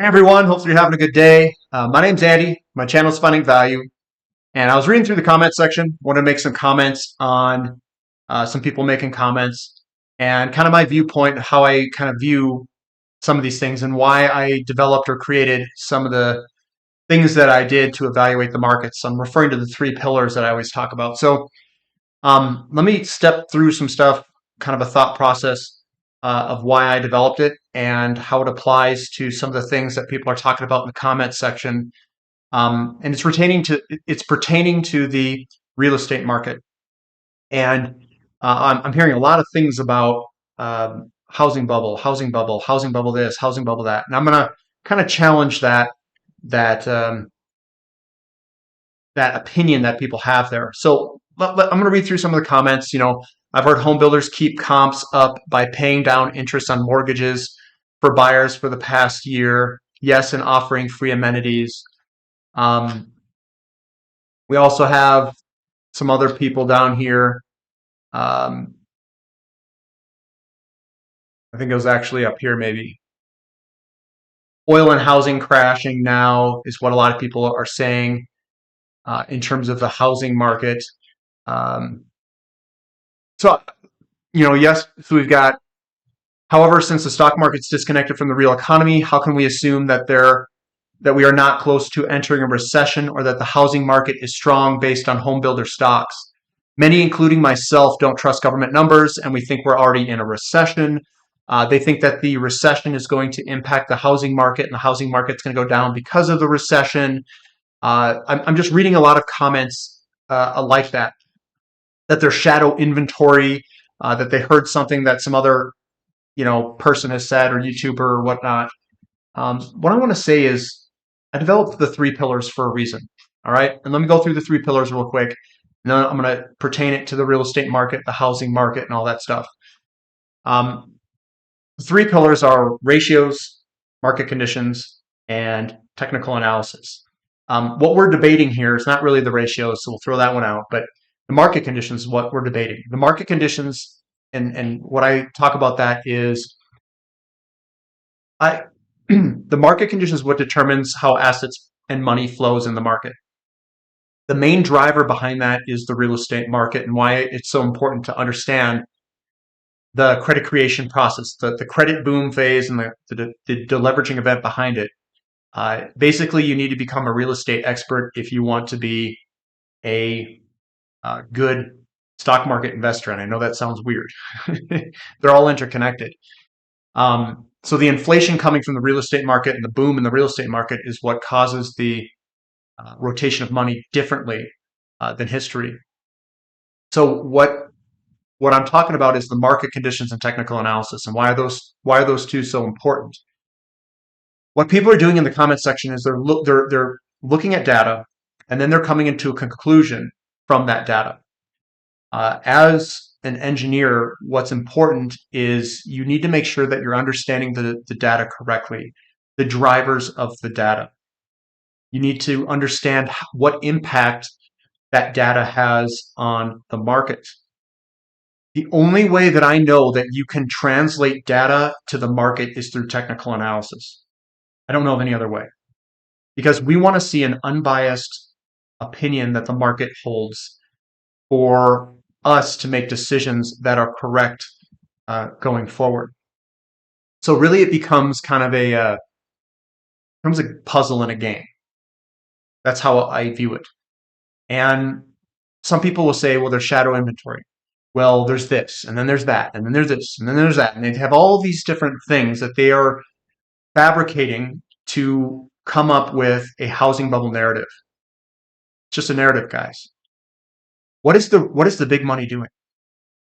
Hey everyone, hopefully you're having a good day. My name's Andy. My channel is Finding Value, and I was reading through the comment section. Wanted to make some comments on some people making comments and kind of my viewpoint, how I kind of view some of these things, and why I developed or created some of the things that I did to evaluate the markets. I'm referring to the three pillars that I always talk about. So let me step through some stuff, kind of a thought process of why I developed it and how it applies to some of the things that people are talking about in the comment section. And it's pertaining to the real estate market. And I'm hearing a lot of things about housing bubble, housing bubble, housing bubble this, housing bubble that, and I'm going to kind of challenge that that opinion that people have there. So I'm going to read through some of the comments. I've heard home builders keep comps up by paying down interest on mortgages for buyers for the past year. Yes, and offering free amenities. Um, we also have some other people down here. Um, I think it was actually up here, maybe. Oil and housing crashing now is what a lot of people are saying in terms of the housing market. Um, so, yes, so we've got. However, since the stock market's disconnected from the real economy, how can we assume that we are not close to entering a recession or that the housing market is strong based on home builder stocks? Many, including myself, don't trust government numbers, and we think we're already in a recession. They think that the recession is going to impact the housing market, and the housing market's going to go down because of the recession. I'm just reading a lot of comments like that there's shadow inventory, that they heard something that some other person has said, or YouTuber or whatnot. What I want to say is I developed the three pillars for a reason. All right. And let me go through the three pillars real quick. And then I'm going to pertain it to the real estate market, the housing market, and all that stuff. The three pillars are ratios, market conditions, and technical analysis. What we're debating here is not really the ratios, so we'll throw that one out. But the market conditions is what we're debating. The market conditions, and what I talk about that is I the market conditions is what determines how assets and money flows in the market. The main driver behind that is the real estate market, and why it's so important to understand the credit creation process, the credit boom phase, and the deleveraging event behind it. Basically, you need to become a real estate expert if you want to be a good stock market investor. And I know that sounds weird. They're all interconnected. So the inflation coming from the real estate market and the boom in the real estate market is what causes the rotation of money differently than history. So what I'm talking about is the market conditions and technical analysis, and why are those two so important? What people are doing in the comment section is they're looking at data, and then they're coming into a conclusion from that data. As an engineer, what's important is you need to make sure that you're understanding the data correctly, the drivers of the data. You need to understand what impact that data has on the market. The only way that I know that you can translate data to the market is through technical analysis. I don't know of any other way, because we want to see an unbiased opinion that the market holds for us to make decisions that are correct going forward. So really, it becomes kind of becomes a puzzle in a game. That's how I view it. And some people will say, well, there's shadow inventory. Well, there's this, and then there's that, and then there's this, and then there's that. And they have all these different things that they are fabricating to come up with a housing bubble narrative. It's just a narrative, guys. What is the big money doing?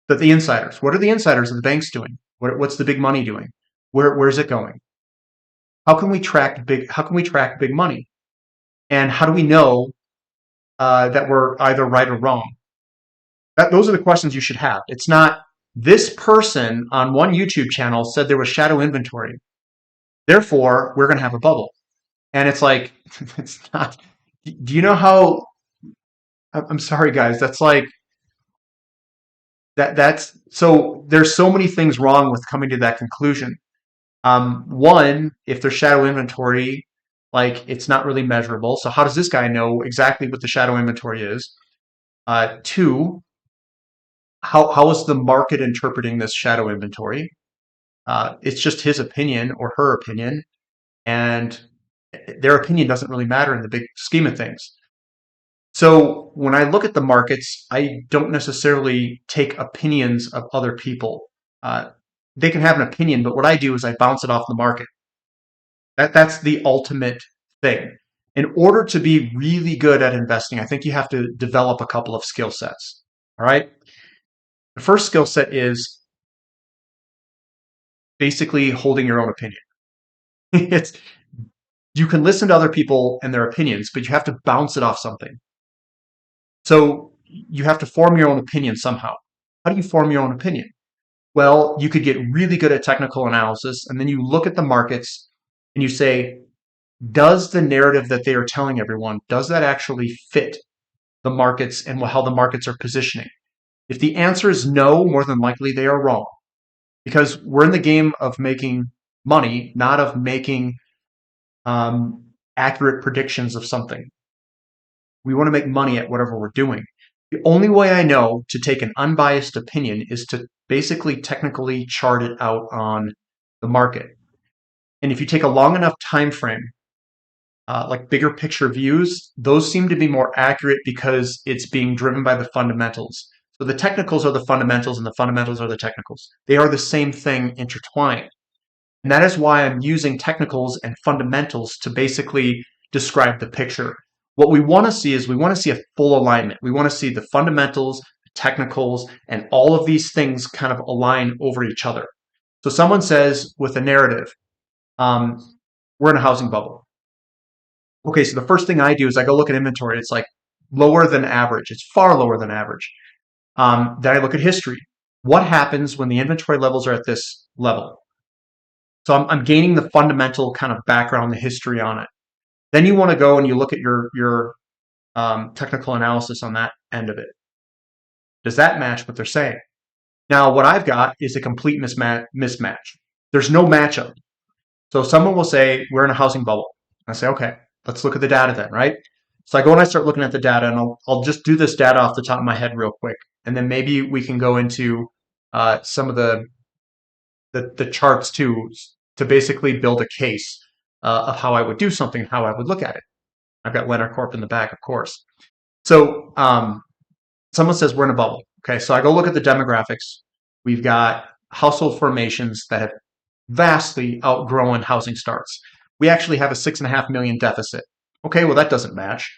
The insiders. What are the insiders of the banks doing? What's the big money doing? Where's it going? How can we track big money? And how do we know that we're either right or wrong? Those are the questions you should have. It's not this person on one YouTube channel said there was shadow inventory. Therefore, we're going to have a bubble. And it's like, it's not. Do you know how? I'm sorry, guys. That's like that's so. There's so many things wrong with coming to that conclusion. One, if there's shadow inventory, like it's not really measurable. So how does this guy know exactly what the shadow inventory is? Two, how is the market interpreting this shadow inventory? It's just his opinion or her opinion, and their opinion doesn't really matter in the big scheme of things. So when I look at the markets, I don't necessarily take opinions of other people. Uh, they can have an opinion, but what I do is I bounce it off the market. That's the ultimate thing. In order to be really good at investing, I think you have to develop a couple of skill sets. All right. The first skill set is basically holding your own opinion. it's You can listen to other people and their opinions, but you have to bounce it off something. So you have to form your own opinion somehow. How do you form your own opinion? Well, you could get really good at technical analysis, and then you look at the markets and you say, does the narrative that they are telling everyone, does that actually fit the markets and how the markets are positioning? If the answer is no, more than likely they are wrong, because we're in the game of making money, not of making accurate predictions of something. We want to make money at whatever we're doing. The only way I know to take an unbiased opinion is to basically technically chart it out on the market. And if you take a long enough time frame, like bigger picture views, those seem to be more accurate because it's being driven by the fundamentals. So the technicals are the fundamentals and the fundamentals are the technicals. They are the same thing intertwined. And that is why I'm using technicals and fundamentals to basically describe the picture. What we want to see is we want to see a full alignment. We want to see the fundamentals, technicals, and all of these things kind of align over each other. So someone says with a narrative, um, we're in a housing bubble. Okay, so the first thing I do is I go look at inventory. It's like lower than average. It's far lower than average. Then I look at history. What happens when the inventory levels are at this level? So I'm gaining the fundamental kind of background, the history on it. Then you want to go and you look at your technical analysis on that end of it. Does that match what they're saying? Now, what I've got is a complete mismatch. There's no matchup. So someone will say, we're in a housing bubble. I say, okay, let's look at the data then, right? So I go and I start looking at the data, and I'll just do this data off the top of my head real quick. And then maybe we can go into some of the charts too, to basically build a case of how I would do something, how I would look at it. I've got Leonard Corp in the back, of course. So someone says we're in a bubble. Okay, so I go look at the demographics. We've got household formations that have vastly outgrown housing starts. We actually have a 6.5 million deficit. Okay, well, that doesn't match.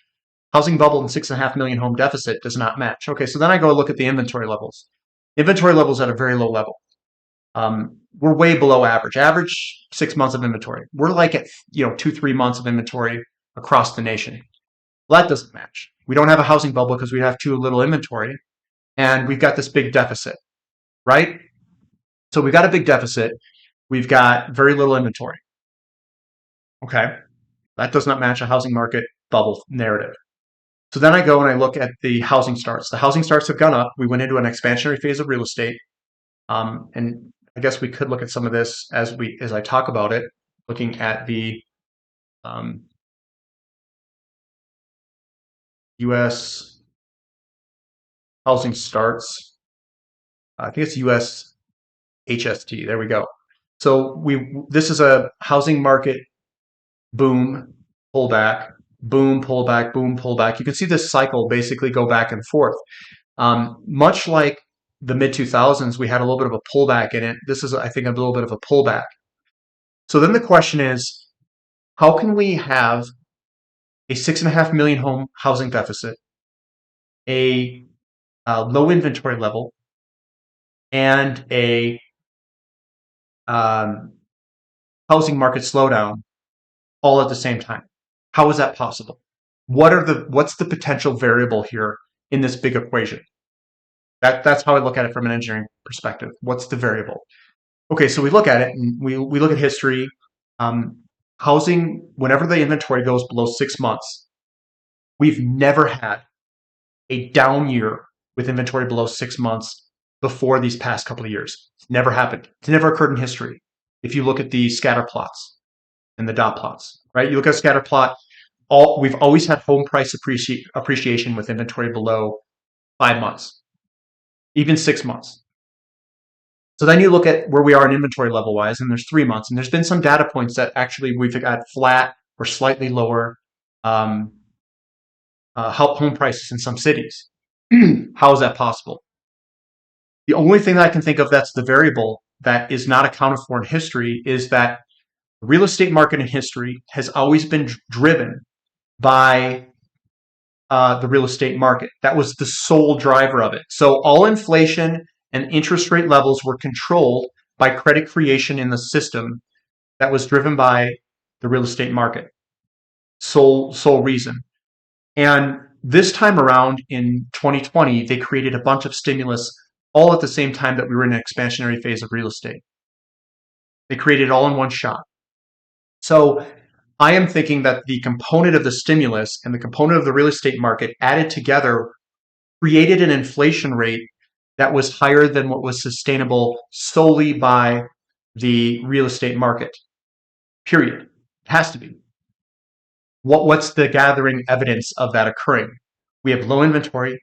Housing bubble and 6.5 million home deficit does not match. Okay, so then I go look at the inventory levels. Inventory levels at a very low level. We're way below average. Average 6 months of inventory. We're like at 2-3 months of inventory across the nation. Well, that doesn't match. We don't have a housing bubble because we have too little inventory, and we've got this big deficit, right? So we've got a big deficit. We've got very little inventory. Okay, that does not match a housing market bubble narrative. So then I go and I look at the housing starts. The housing starts have gone up. We went into an expansionary phase of real estate, and I guess we could look at some of this as I talk about it, looking at the um, U.S. housing starts. I think it's U.S. HST. There we go. So this is a housing market boom, pullback, boom, pullback, boom, pullback. You can see this cycle basically go back and forth. Much like the mid 2000s, we had a little bit of a pullback in it. This is, I think, a little bit of a pullback. So then the question is, how can we have a 6.5 million home housing deficit, a low inventory level, and a um, housing market slowdown all at the same time? How is that possible? What's the potential variable here in this big equation? That's how I look at it from an engineering perspective. What's the variable? Okay, so we look at it and we look at history. Housing, whenever the inventory goes below 6 months, we've never had a down year with inventory below 6 months before these past couple of years. It's never happened. It's never occurred in history. If you look at the scatter plots and the dot plots, right? You look at a scatter plot, we've always had home price appreciation with inventory below 5 months, even 6 months. So then you look at where we are in inventory level wise, and there's 3 months, and there's been some data points that actually we've got flat or slightly lower um, home prices in some cities. How is that possible? The only thing that I can think of that's the variable that is not accounted for in history is that the real estate market in history has always been driven by the real estate market. That was the sole driver of it. So all inflation and interest rate levels were controlled by credit creation in the system that was driven by the real estate market. Sole reason. And this time around in 2020, they created a bunch of stimulus all at the same time that we were in an expansionary phase of real estate. They created it all in one shot. So I am thinking that the component of the stimulus and the component of the real estate market added together created an inflation rate that was higher than what was sustainable solely by the real estate market. Period. It has to be. What's the gathering evidence of that occurring? We have low inventory.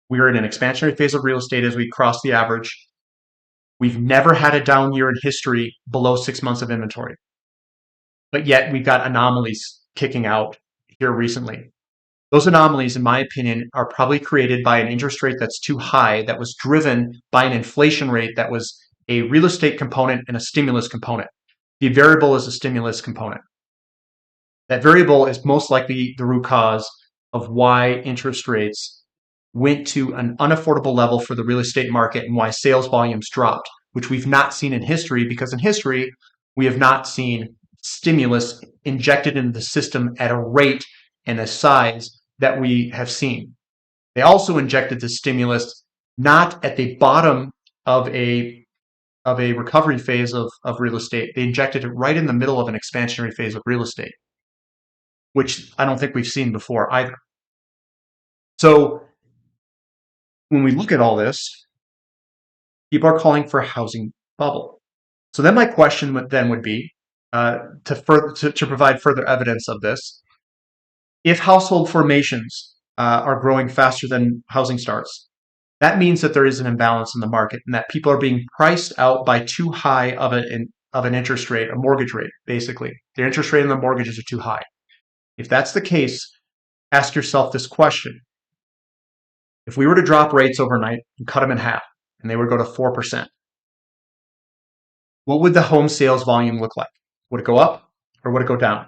We are in an expansionary phase of real estate as we cross the average. We've never had a down year in history below 6 months of inventory. But yet we've got anomalies kicking out here recently. Those anomalies, in my opinion, are probably created by an interest rate that's too high, that was driven by an inflation rate that was a real estate component and a stimulus component. The variable is a stimulus component. That variable is most likely the root cause of why interest rates went to an unaffordable level for the real estate market and why sales volumes dropped, which we've not seen in history, because in history, we have not seen stimulus injected into the system at a rate and a size that we have seen. They also injected the stimulus not at the bottom of a recovery phase of real estate. They injected it right in the middle of an expansionary phase of real estate, which I don't think we've seen before either. So when we look at all this, people are calling for a housing bubble. So then my question would be to provide further evidence of this. If household formations are growing faster than housing starts, that means that there is an imbalance in the market and that people are being priced out by too high of an interest rate, a mortgage rate, basically. Their interest rate and the mortgages are too high. If that's the case, ask yourself this question. If we were to drop rates overnight and cut them in half, and they would go to 4%, what would the home sales volume look like? Would it go up or would it go down?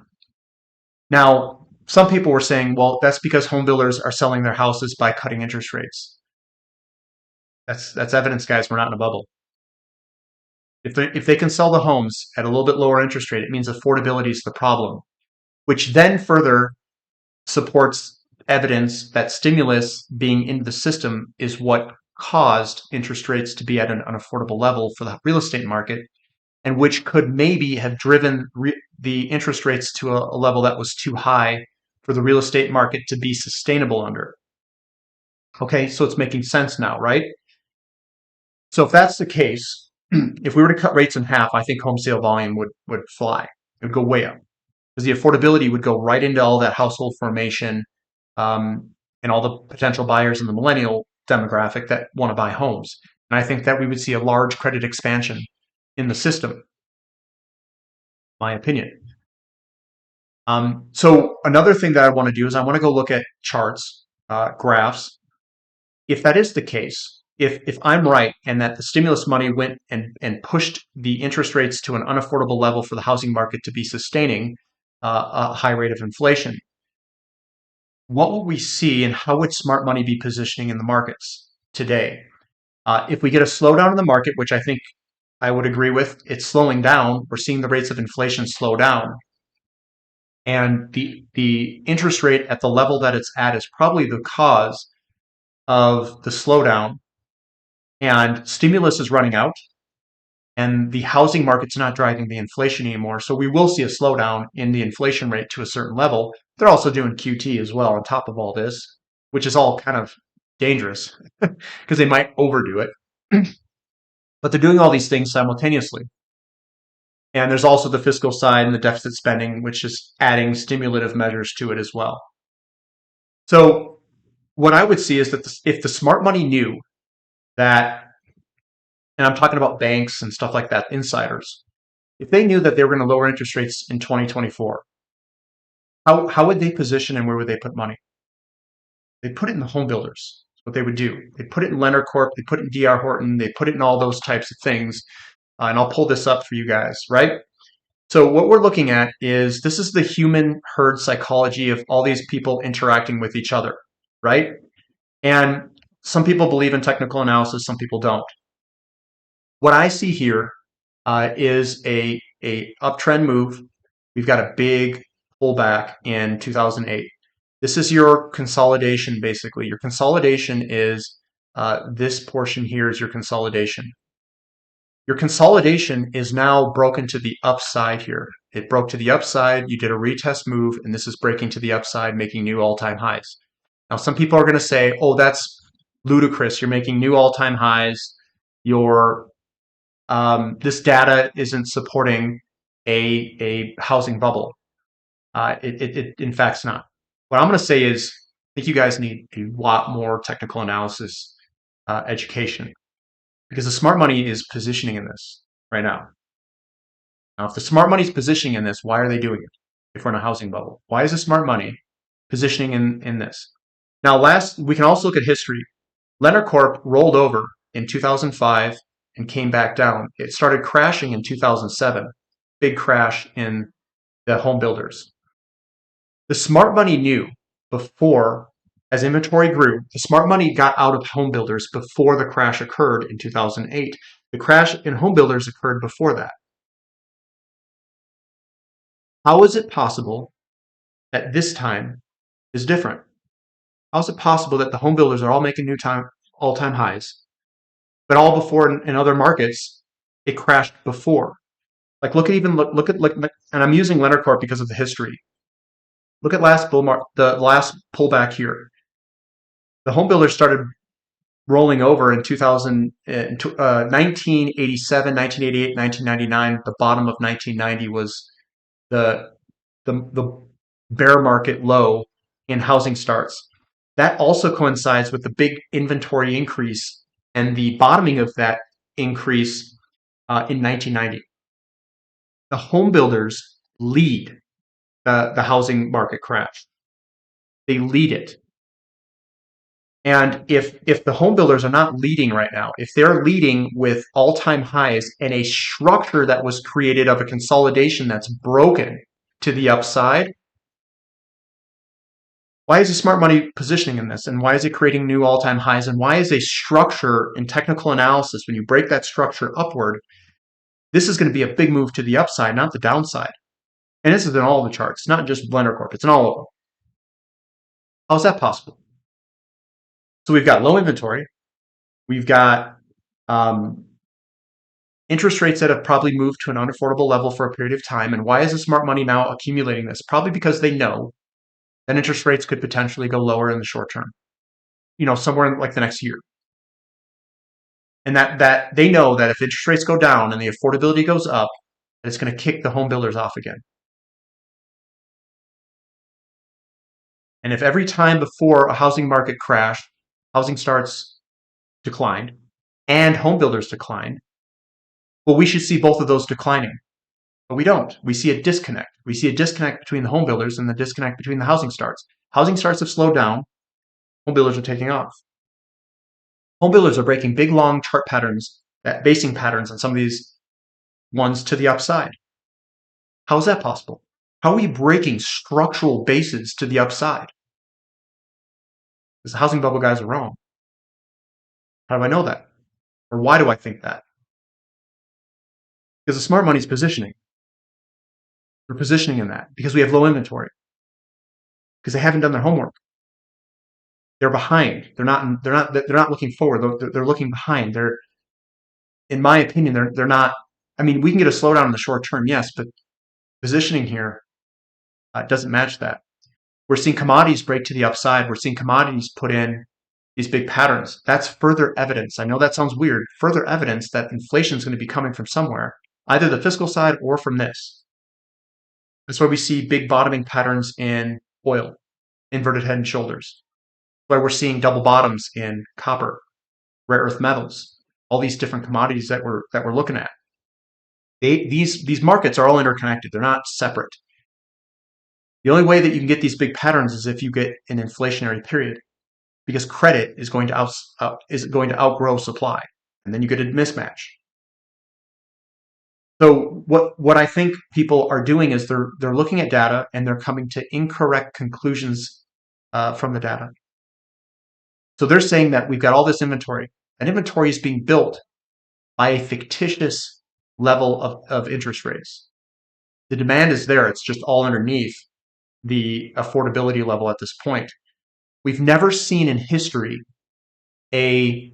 Now, some people were saying, well, that's because home builders are selling their houses by cutting interest rates. That's evidence, guys. We're not in a bubble. If they can sell the homes at a little bit lower interest rate, it means affordability is the problem, which then further supports evidence that stimulus being into the system is what caused interest rates to be at an unaffordable level for the real estate market, and which could maybe have driven the interest rates to a level that was too high for the real estate market to be sustainable under. Okay, so it's making sense now, right? So if that's the case, if we were to cut rates in half, I think home sale volume would fly. It would go way up because the affordability would go right into all that household formation and all the potential buyers in the millennial demographic that want to buy homes. And I think that we would see a large credit expansion in the system, my opinion. So another thing that I want to do is I want to go look at charts, graphs. If that is the case, if I'm right and that the stimulus money went and pushed the interest rates to an unaffordable level for the housing market to be sustaining a high rate of inflation, what will we see and how would smart money be positioning in the markets today? If we get a slowdown in the market, which I think I would agree with, it's slowing down. We're seeing the rates of inflation slow down. And the interest rate at the level that it's at is probably the cause of the slowdown. And stimulus is running out. And the housing market's not driving the inflation anymore. So we will see a slowdown in the inflation rate to a certain level. They're also doing QT as well on top of all this, which is all kind of dangerous because they might overdo it. But they're doing all these things simultaneously. And there's also the fiscal side and the deficit spending, which is adding stimulative measures to it as well. So what I would see is that if the smart money knew that, and I'm talking about banks and stuff like that, insiders, if they knew that they were going to lower interest rates in 2024, how would they position and where would they put money? They put it in the home builders. That's what they would do. They put it in Leonard Corp. They put it in D.R. Horton. They put it in all those types of things. And I'll pull this up for you guys, right? So what we're looking at is this is the human herd psychology of all these people interacting with each other, right? And some people believe in technical analysis, some people don't. What I see here is a uptrend move. We've got a big pullback in 2008. This is your consolidation, basically. Your consolidation is this portion here is your consolidation. Your consolidation is now broken to the upside here. It broke to the upside. You did a retest move, and this is breaking to the upside, making new all-time highs. Now, some people are going to say, oh, that's ludicrous. You're making new all-time highs. This data isn't supporting a housing bubble. It in fact, it's not. What I'm going to say is, I think you guys need a lot more technical analysis education because the smart money is positioning in this right now. Now, if the smart money is positioning in this, why are they doing it? If we're in a housing bubble, why is the smart money positioning in this? Now, we can also look at history. Leonard Corp rolled over in 2005 and came back down. It started crashing in 2007. Big crash in the home builders. The smart money knew before, as inventory grew, the smart money got out of home builders before the crash occurred in 2008. The crash in home builders occurred before that. How is it possible that this time is different? How is it possible that the home builders are all making new all-time highs, but all before in other markets it crashed before? Like look at and I'm using Leonard Corp because of the history. Look at the last pullback here. The home builders started rolling over in 1987, 1988, 1999. The bottom of 1990 was the bear market low in housing starts. That also coincides with the big inventory increase and the bottoming of that increase in 1990. The home builders lead the housing market crash. They lead it. And if the home builders are not leading right now, if they're leading with all-time highs and a structure that was created of a consolidation that's broken to the upside, why is the smart money positioning in this? And why is it creating new all-time highs? And why is a structure in technical analysis, when you break that structure upward, this is going to be a big move to the upside, not the downside. And this is in all the charts, not just Blender Corp. It's in all of them. How is that possible? So we've got low inventory. We've got interest rates that have probably moved to an unaffordable level for a period of time. And why is the smart money now accumulating this? Probably because they know that interest rates could potentially go lower in the short term, somewhere in like the next year. And that they know that if interest rates go down and the affordability goes up, it's going to kick the home builders off again. And if every time before a housing market crash, housing starts declined and home builders declined, well, we should see both of those declining. But we don't. We see a disconnect. We see a disconnect between the home builders and the disconnect between the housing starts. Housing starts have slowed down. Home builders are taking off. Home builders are breaking big, long chart patterns, basing patterns on some of these ones to the upside. How is that possible? How are we breaking structural bases to the upside? Because the housing bubble guys are wrong. How do I know that? Or why do I think that? Because the smart money is positioning. We're positioning in that because we have low inventory. Because they haven't done their homework. They're behind. They're not looking forward. They're looking behind. In my opinion, they're not. I mean, we can get a slowdown in the short term, yes, but positioning here doesn't match that. We're seeing commodities break to the upside. We're seeing commodities put in these big patterns. That's further evidence. I know that sounds weird. Further evidence that inflation is going to be coming from somewhere. either the fiscal side or from this. That's why we see big bottoming patterns in oil, inverted head and shoulders. That's why we're seeing double bottoms in copper, rare earth metals, all these different commodities that we're looking at. These markets are all interconnected. They're not separate. The only way that you can get these big patterns is if you get an inflationary period, because credit is going to outgrow supply, and then you get a mismatch. So what I think people are doing is they're looking at data and they're coming to incorrect conclusions from the data. So they're saying that we've got all this inventory, and inventory is being built by a fictitious level of interest rates. The demand is there; it's just all underneath the affordability level at this point. We've never seen in history a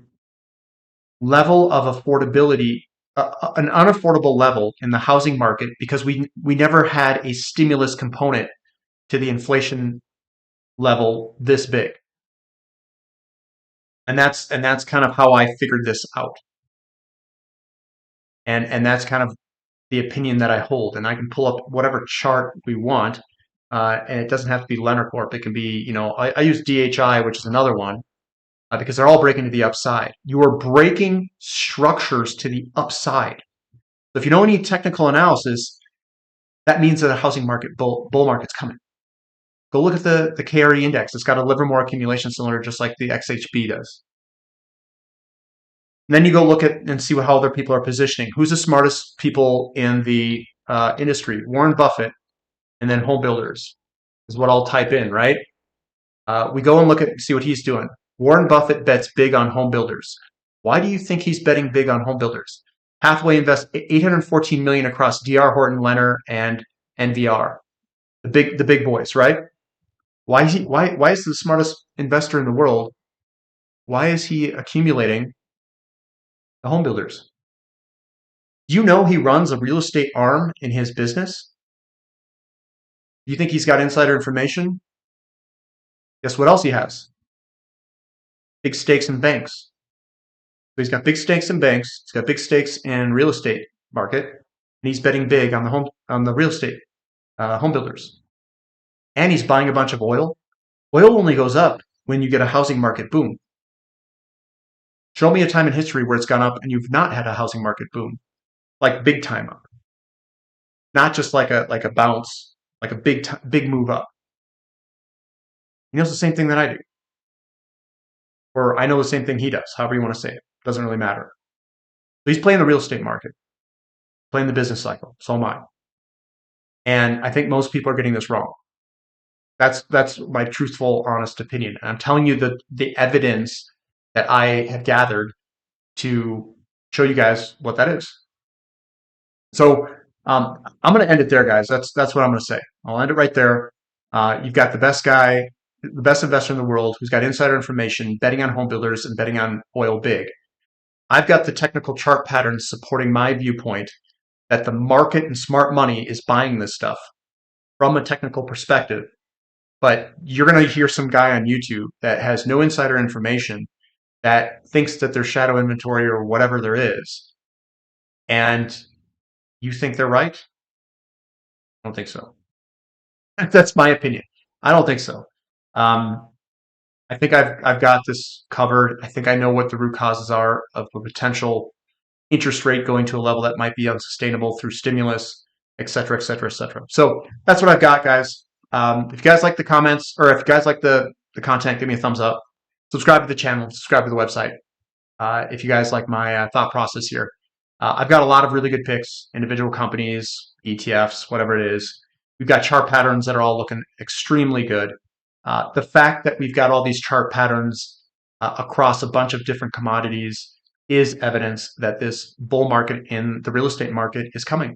level of affordability, an unaffordable level in the housing market, because we never had a stimulus component to the inflation level this big. And that's kind of how I figured this out. And that's kind of the opinion that I hold. And I can pull up whatever chart we want. And it doesn't have to be Leonard Corp. It can be, I use DHI, which is another one, because they're all breaking to the upside. You are breaking structures to the upside. So if you know any technical analysis, that means that a housing market bull market's coming. Go look at the KRE index. It's got a Livermore accumulation cylinder just like the XHB does. And then you go look at and see how other people are positioning. Who's the smartest people in the industry? Warren Buffett, and then home builders is what I'll type in, right? We go and look at see what he's doing. Warren Buffett bets big on home builders. Why do you think he's betting big on home builders? Hathaway invests $814 million across DR Horton, Lennar, and NVR, the big boys, right? Why is the smartest investor in the world? Why is he accumulating the home builders? Do you know he runs a real estate arm in his business? Do you think he's got insider information? Guess what else he has? Big stakes in banks. So he's got big stakes in banks. He's got big stakes in real estate market, and he's betting big on the real estate home builders. And he's buying a bunch of oil. Oil only goes up when you get a housing market boom. Show me a time in history where it's gone up and you've not had a housing market boom, like big time up, not just like a bounce, like a big move up. He knows the same thing that I do, or I know the same thing he does. However you want to say it, doesn't really matter. So he's playing the real estate market, playing the business cycle. So am I, and I think most people are getting this wrong. That's my truthful, honest opinion. And I'm telling you the evidence that I have gathered to show you guys what that is. So I'm going to end it there, guys. That's what I'm going to say. I'll end it right there. You've got the best guy, the best investor in the world, who's got insider information, betting on home builders and betting on oil big. I've got the technical chart patterns supporting my viewpoint that the market and smart money is buying this stuff from a technical perspective. But you're going to hear some guy on YouTube that has no insider information that thinks that there's shadow inventory or whatever there is. And you think they're right? I don't think so. That's my opinion. I don't think so. I think I've got this covered. I think I know what the root causes are of a potential interest rate going to a level that might be unsustainable through stimulus, et cetera, et cetera, et cetera. So that's what I've got, guys. If you guys like the comments, or if you guys like the content, give me a thumbs up. Subscribe to the channel. Subscribe to the website. If you guys like my thought process here. I've got a lot of really good picks, individual companies, ETFs, whatever it is. We've got chart patterns that are all looking extremely good. The fact that we've got all these chart patterns across a bunch of different commodities is evidence that this bull market in the real estate market is coming.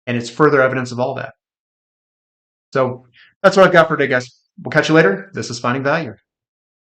And it's further evidence of all that. So that's what I've got for today, guys. We'll catch you later. This is Finding Value.